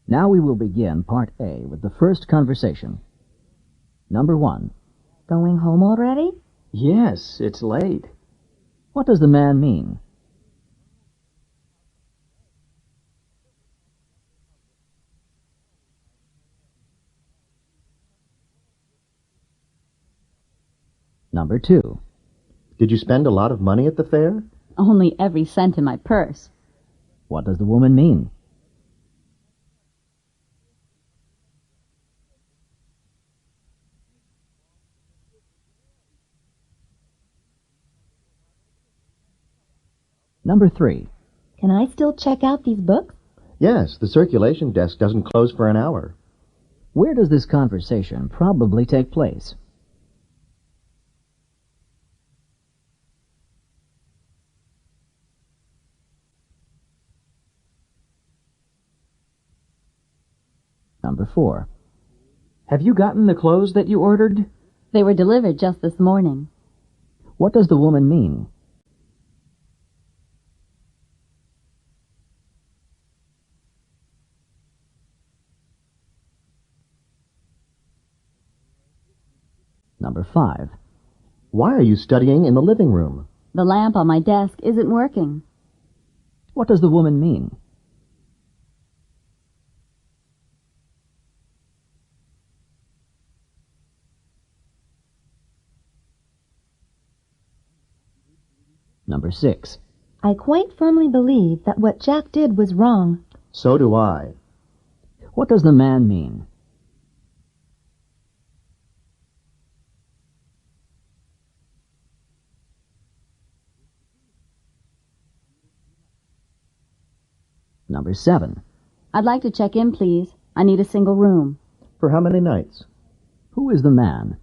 Now we will begin Part A with the first conversation. Number 1. Going home already? Yes, it's late. What does the man mean? Number 2. Did you spend a lot of money at the fair? Only every cent in my purse. What does the woman mean? Number 3. Can I still check out these books? Yes, the circulation desk doesn't close for an hour. Where does this conversation probably take place? Number 4. Have you gotten the clothes that you ordered? They were delivered just this morning. What does the woman mean? Number 5. Why are you studying in the living room? The lamp on my desk isn't working. What does the woman mean? Number 6. I quite firmly believe that what Jack did was wrong. So do I. What does the man mean? Number 7. I'd like to check in, please. I need a single room. For how many nights? Who is the man?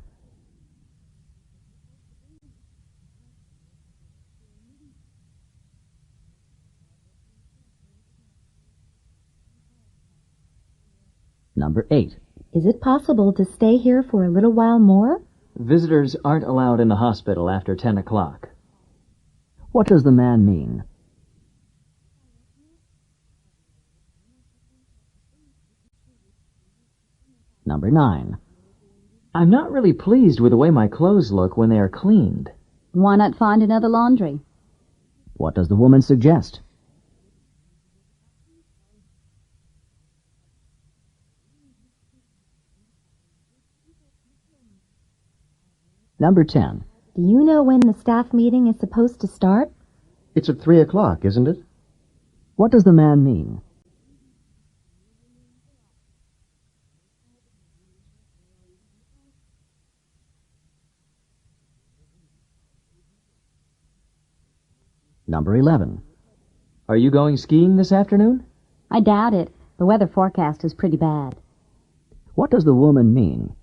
Number 8. Is it possible to stay here for a little while more? Visitors aren't allowed in the hospital after 10 o'clock. What does the man mean? Number 9. I'm not really pleased with the way my clothes look when they are cleaned. Why not find another laundry? What does the woman suggest? Number 10. Do you know when the staff meeting is supposed to start? It's at 3 o'clock, isn't it? What does the man mean? Number 11. Are you going skiing this afternoon? I doubt it. The weather forecast is pretty bad. What does the woman mean?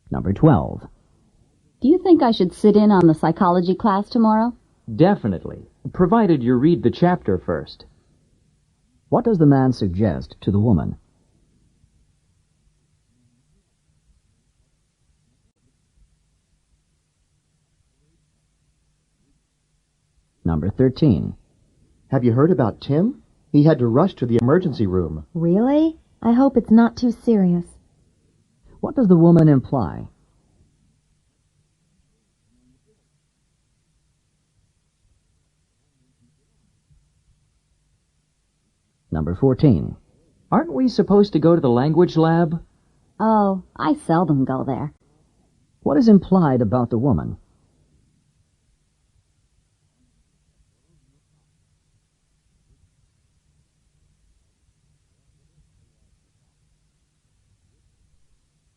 Number 12. Do you think I should sit in on the psychology class tomorrow? Definitely, provided you read the chapter first. What does the man suggest to the woman? Number 13. Have you heard about Tim? He had to rush to the emergency room. Really? I hope it's not too serious. What does the woman imply? Number 14. Aren't we supposed to go to the language lab? Oh, I seldom go there. What is implied about the woman?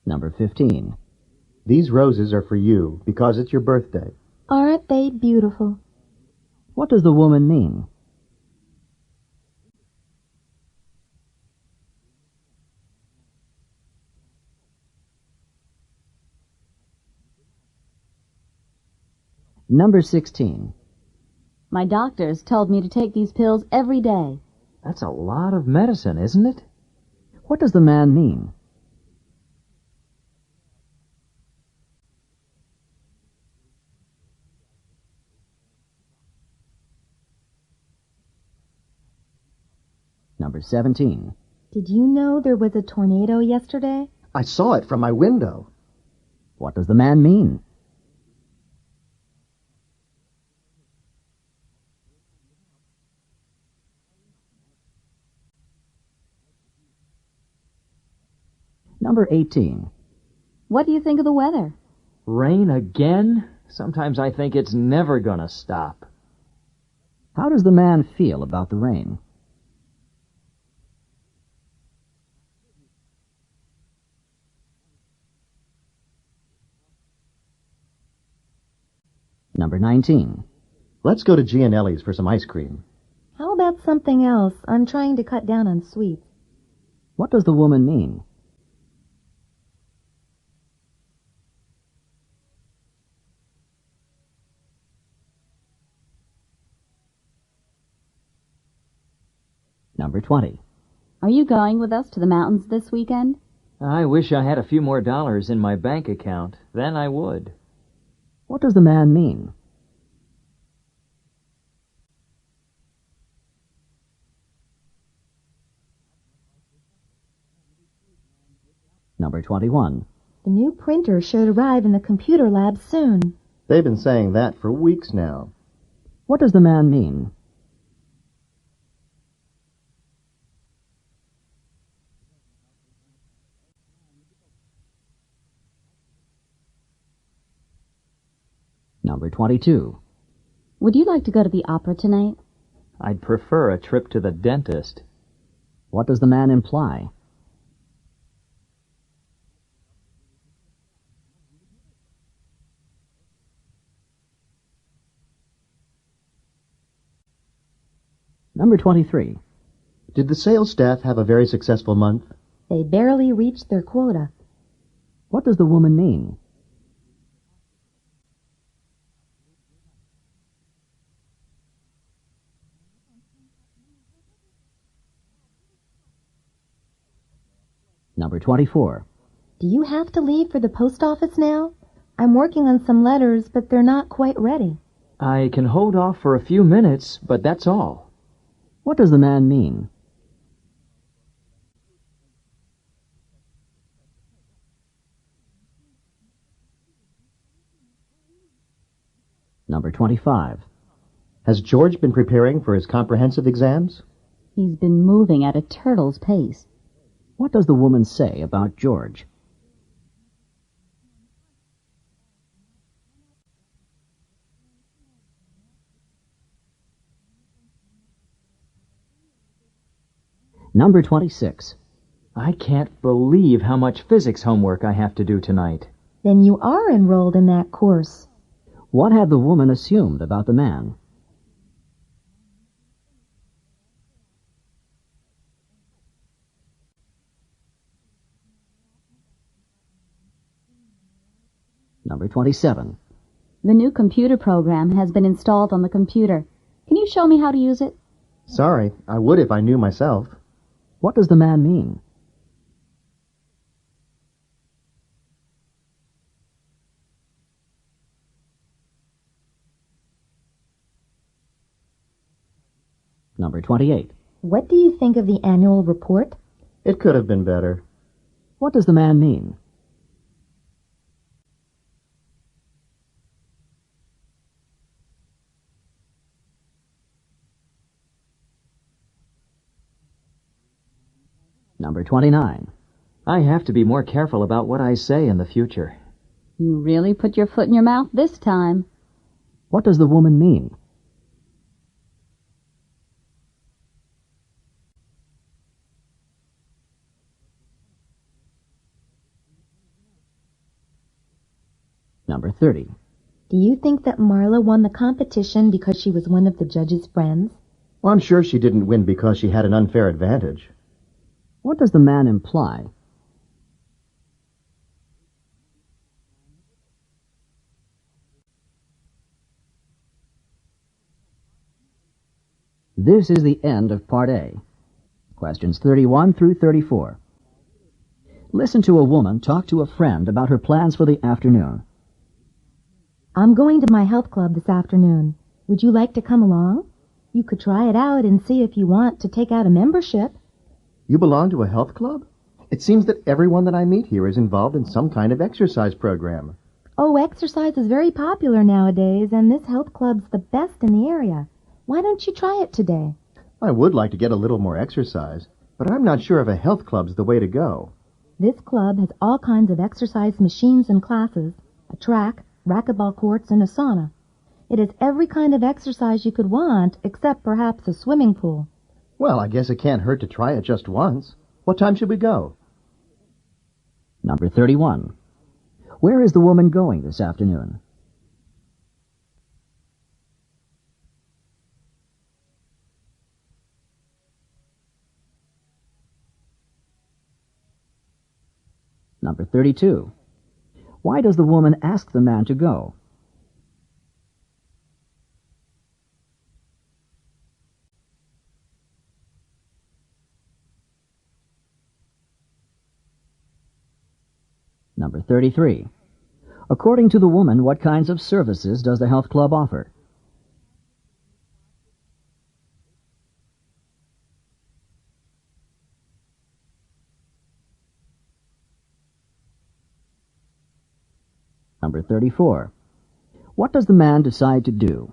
Number 15. These roses are for you because it's your birthday. Aren't they beautiful? What does the woman mean? Number 16. My doctors told me to take these pills every day. That's a lot of medicine, isn't it? What does the man mean? Number 17. Did you know there was a tornado yesterday? I saw it from my window. What does the man mean? Number 18. What do you think of the weather? Rain again? Sometimes I think it's never gonna stop. How does the man feel about the rain? Number 19. Let's go to Gianelli's for some ice cream. How about something else? I'm trying to cut down on sweets. What does the woman mean? Number 20. Are you going with us to the mountains this weekend? I wish I had a few more dollars in my bank account. Then I would. What does the man mean? Number 21. The new printer should arrive in the computer lab soon. They've been saying that for weeks now. What does the man mean? Number 22. Would you like to go to the opera tonight? I'd prefer a trip to the dentist. What does the man imply? Number 23. Did the sales staff have a very successful month? They barely reached their quota. What does the woman mean? Number 24. Do you have to leave for the post office now? I'm working on some letters, but they're not quite ready. I can hold off for a few minutes, but that's all. What does the man mean? Number 25. Has George been preparing for his comprehensive exams? He's been moving at a turtle's pace. What does the woman say about George? Number 26. I can't believe how much physics homework I have to do tonight. Then you are enrolled in that course. What had the woman assumed about the man? Number 27. The new computer program has been installed on the computer. Can you show me how to use it? Sorry, I would if I knew myself. What does the man mean? Number 28. What do you think of the annual report? It could have been better. What does the man mean? Number 29. I have to be more careful about what I say in the future. You really put your foot in your mouth this time. What does the woman mean? Number 30. Do you think that Marla won the competition because she was one of the judges' friends? Well, I'm sure she didn't win because she had an unfair advantage. What does the man imply? This is the end of Part A. Questions 31 through 34. Listen to a woman talk to a friend about her plans for the afternoon. I'm going to my health club this afternoon. Would you like to come along? You could try it out and see if you want to take out a membership. You belong to a health club? It seems that everyone that I meet here is involved in some kind of exercise program. Oh, exercise is very popular nowadays, and this health club's the best in the area. Why don't you try it today? I would like to get a little more exercise, but I'm not sure if a health club's the way to go. This club has all kinds of exercise machines and classes, a track, racquetball courts, and a sauna. It has every kind of exercise you could want, except perhaps a swimming pool. Well, I guess it can't hurt to try it just once. What time should we go? Number 31. Where is the woman going this afternoon? Number 32. Why does the woman ask the man to go? Number 33. According to the woman, what kinds of services does the health club offer? Number 34. What does the man decide to do?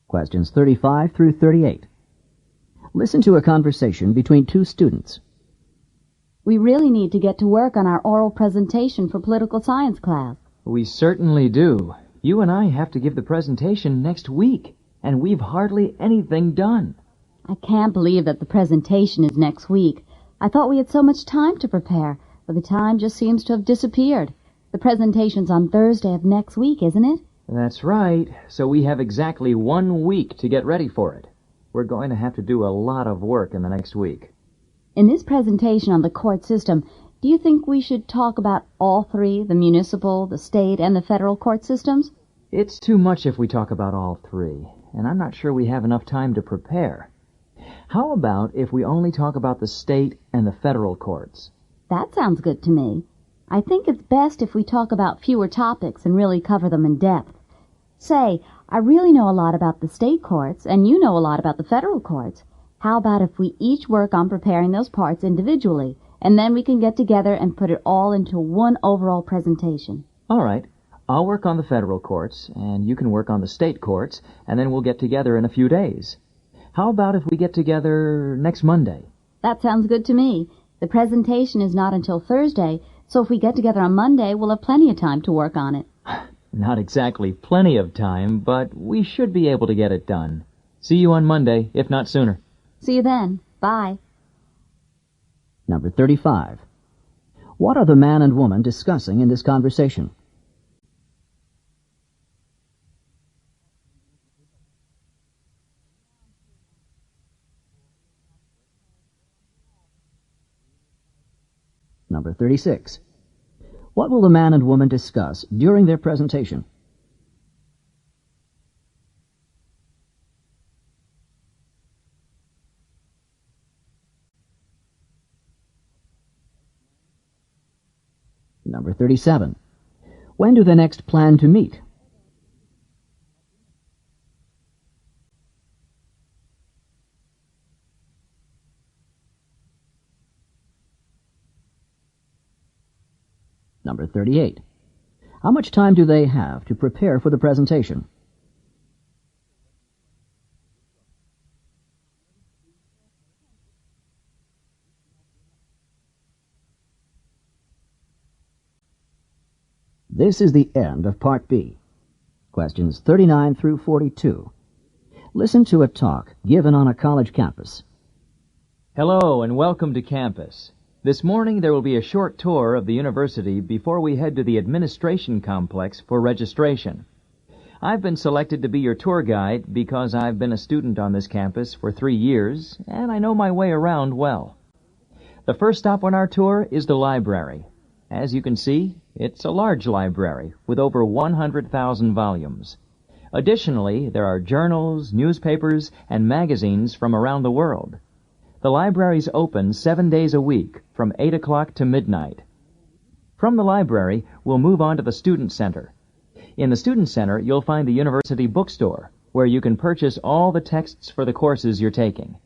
Questions 35 through 38. Listen to a conversation between two students. We really need to get to work on our oral presentation for political science class. We certainly do. You and I have to give the presentation next week, and we've hardly anything done. I can't believe that the presentation is next week. I thought we had so much time to prepare, but the time just seems to have disappeared. The presentation's on Thursday of next week, isn't it? That's right. So we have exactly 1 week to get ready for it. We're going to have to do a lot of work in the next week. In this presentation on the court system, do you think we should talk about all three, the municipal, the state, and the federal court systems? It's too much if we talk about all three, and I'm not sure we have enough time to prepare. How about if we only talk about the state and the federal courts? That sounds good to me. I think it's best if we talk about fewer topics and really cover them in depth. Say, I really know a lot about the state courts, and you know a lot about the federal courts. How about if we each work on preparing those parts individually, and then we can get together and put it all into one overall presentation? All right. I'll work on the federal courts, and you can work on the state courts, and then we'll get together in a few days. How about if we get together next Monday? That sounds good to me. The presentation is not until Thursday, so if we get together on Monday, we'll have plenty of time to work on it. Not exactly plenty of time, but we should be able to get it done. See you on Monday, if not sooner. See you then. Bye. Number 35. What are the man and woman discussing in this conversation? Number 36. What will the man and woman discuss during their presentation? Number 37. When do they next plan to meet? Number 38. How much time do they have to prepare for the presentation? This is the end of Part B. Questions 39 through 42. Listen to a talk given on a college campus. Hello, and welcome to campus. This morning there will be a short tour of the university before we head to the administration complex for registration. I've been selected to be your tour guide because I've been a student on this campus for 3 years, and I know my way around well. The first stop on our tour is the library. As you can see, it's a large library with over 100,000 volumes. Additionally, there are journals, newspapers, and magazines from around the world. The library's open 7 days a week from 8 o'clock to midnight. From the library, we'll move on to the Student Center. In the Student Center, you'll find the university bookstore, where you can purchase all the texts for the courses you're taking.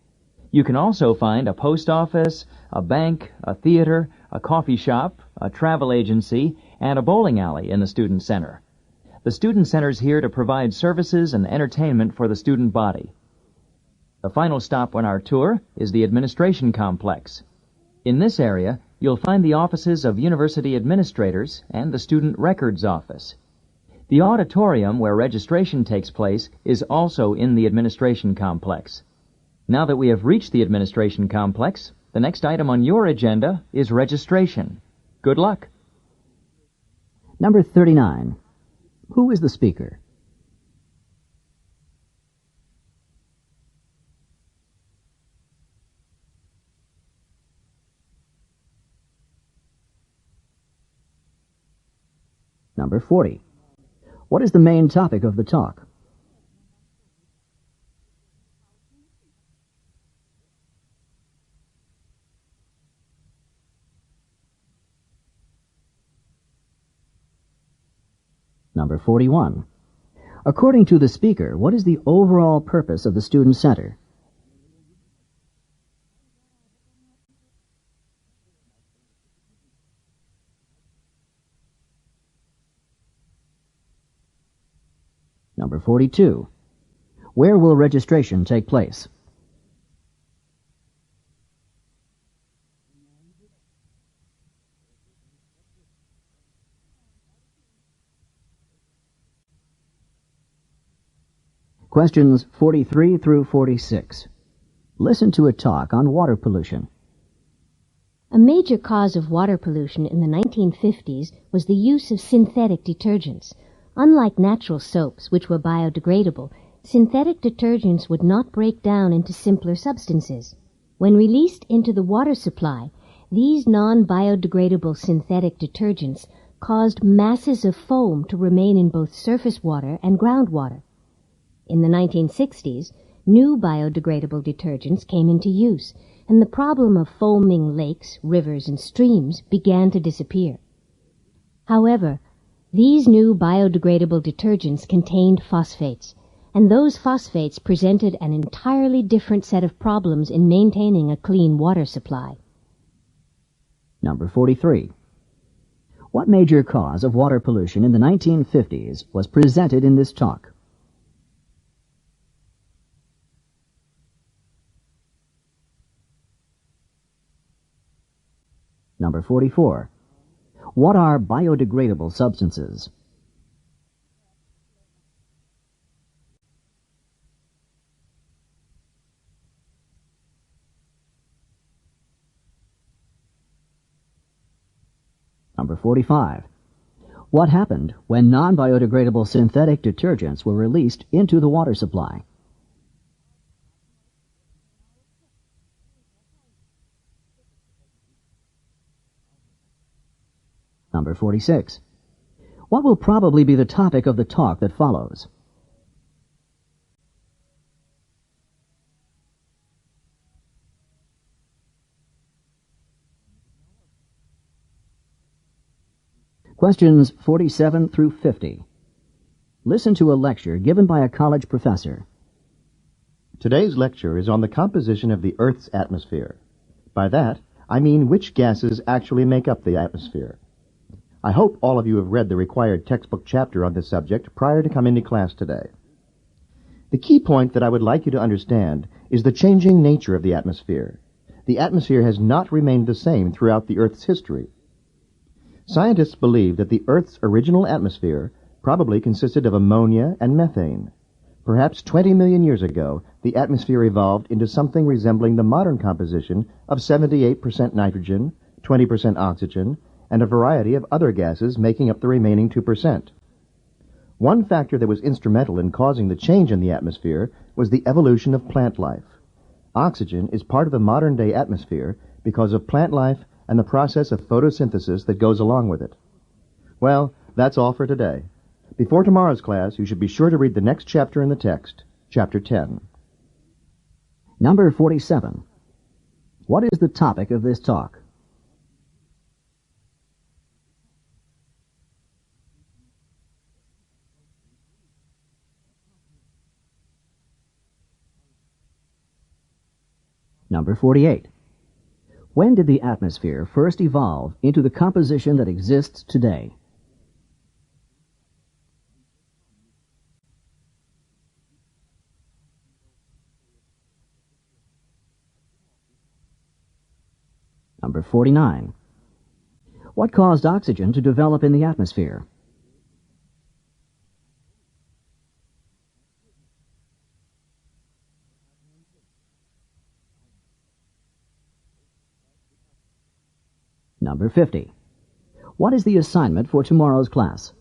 You can also find a post office, a bank, a theater, a coffee shop, a travel agency, and a bowling alley in the Student Center. The Student Center's here to provide services and entertainment for the student body. The final stop on our tour is the Administration Complex. In this area, you'll find the offices of university administrators and the Student Records Office. The auditorium where registration takes place is also in the Administration Complex. Now that we have reached the Administration Complex, the next item on your agenda is registration. Good luck. Number 39. Who is the speaker? Number 40. What is the main topic of the talk? Number 41. According to the speaker, what is the overall purpose of the Student Center? Number 42. Where will registration take place? Questions 43 through 46. Listen to a talk on water pollution. A major cause of water pollution in the 1950s was the use of synthetic detergents. Unlike natural soaps, which were biodegradable, synthetic detergents would not break down into simpler substances. When released into the water supply, these non-biodegradable synthetic detergents caused masses of foam to remain in both surface water and groundwater. In the 1960s, new biodegradable detergents came into use, and the problem of foaming lakes, rivers, and streams began to disappear. However, these new biodegradable detergents contained phosphates, and those phosphates presented an entirely different set of problems in maintaining a clean water supply. Number 43. What major cause of water pollution in the 1950s was presented in this talk? Number 44. What are biodegradable substances? Number 45. What happened when non-biodegradable synthetic detergents were released into the water supply? Number 46. What will probably be the topic of the talk that follows? Questions 47 through 50. Listen to a lecture given by a college professor. Today's lecture is on the composition of the Earth's atmosphere. By that, I mean which gases actually make up the atmosphere. I hope all of you have read the required textbook chapter on this subject prior to coming to class today. The key point that I would like you to understand is the changing nature of the atmosphere. The atmosphere has not remained the same throughout the Earth's history. Scientists believe that the Earth's original atmosphere probably consisted of ammonia and methane. Perhaps 20 million years ago, the atmosphere evolved into something resembling the modern composition of 78% nitrogen, 20% oxygen, and a variety of other gases making up the remaining 2%. One factor that was instrumental in causing the change in the atmosphere was the evolution of plant life. Oxygen is part of the modern-day atmosphere because of plant life and the process of photosynthesis that goes along with it. Well, that's all for today. Before tomorrow's class, you should be sure to read the next chapter in the text, Chapter 10. Number 47. What is the topic of this talk? Number 48. When did the atmosphere first evolve into the composition that exists today? Number 49. What caused oxygen to develop in the atmosphere? Number 50. What is the assignment for tomorrow's class?